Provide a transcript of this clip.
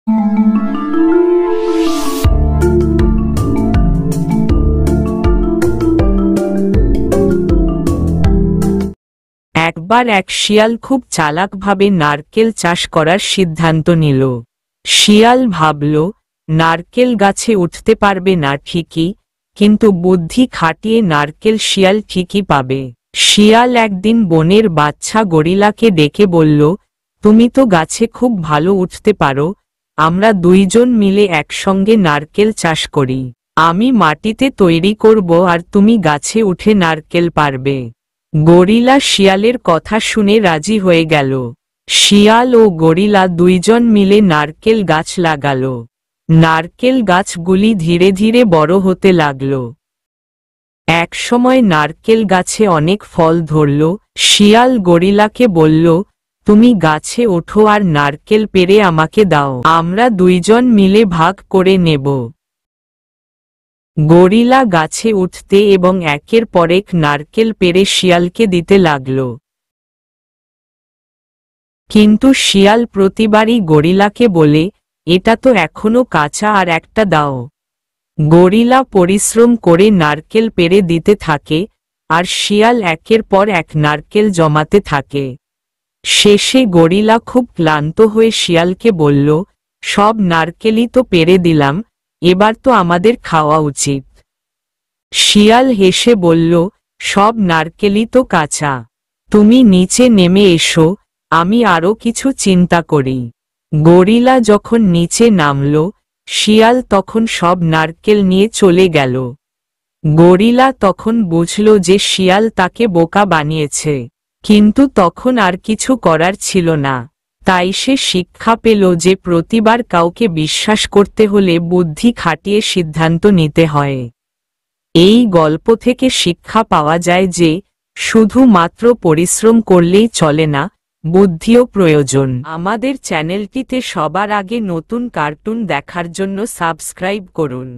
একবার এক শিয়াল খুব চালাকভাবে নারকেল চাষ করার সিদ্ধান্ত নিল। শিয়াল ভাবল, নারকেল গাছে উঠতে পারবে না ঠিকই, কিন্তু বুদ্ধি খাটিয়ে নারকেল শিয়াল ঠিকই পাবে। শিয়াল একদিন বনের বাচ্চা গরিলাকে ডেকে বলল, তুমি তো গাছে খুব ভালো উঠতে পারো, আমরা দুইজন মিলে একসঙ্গে নারকেল চাষ করি। আমি মাটিতে তৈরি করব আর তুমি গাছে উঠে নারকেল পারবে। গরিলা শিয়ালের কথা শুনে রাজি হয়ে গেল। শিয়াল ও গরিলা দুইজন মিলে নারকেল গাছ লাগাল। নারকেল গাছগুলি ধীরে ধীরে বড় হতে লাগল। এক সময় নারকেল গাছে অনেক ফল ধরল। শিয়াল গরিলাকে বলল, তুমি গাছে ওঠো আর নারকেল পেড়ে আমাকে দাও, আমরা দুইজন মিলে ভাগ করে নেব। গরিলা গাছে উঠতে এবং একের পর এক নারকেল পেড়ে শিয়ালকে দিতে লাগল। কিন্তু শিয়াল প্রতিবারই গরিলাকে বলে, এটা তো এখনো কাঁচা, আর একটা দাও। গরিলা পরিশ্রম করে নারকেল পেড়ে দিতে থাকে, আর শিয়াল একের পর এক নারকেল জমাতে থাকে। শেষে গরিলা খুব ক্লান্ত হয়ে শিয়ালকে বলল, সব নারকেলই তো পেড়ে দিলাম, এবার তো আমাদের খাওয়া উচিত। শিয়াল হেসে বলল, সব নারকেলই তো কাঁচা, তুমি নিচে নেমে এসো, আমি আরো কিছু চিন্তা করি। গরিলা যখন নিচে নামল, শিয়াল তখন সব নারকেল নিয়ে চলে গেল। গরিলা তখন বুঝল যে শিয়াল তাকে বোকা বানিয়েছে, কিন্তু তখন আর কিছু করার ছিল না। তাই সে শিক্ষা পেল যে প্রতিবার কাউকে বিশ্বাস করতে হলে বুদ্ধি খাটিয়ে সিদ্ধান্ত নিতে হয়। এই গল্প থেকে শিক্ষা পাওয়া যায় যে শুধুমাত্র পরিশ্রম করলেই চলে না, বুদ্ধিও প্রয়োজন। আমাদের চ্যানেলটিতে সবার আগে নতুন কার্টুন দেখার জন্য সাবস্ক্রাইব করুন।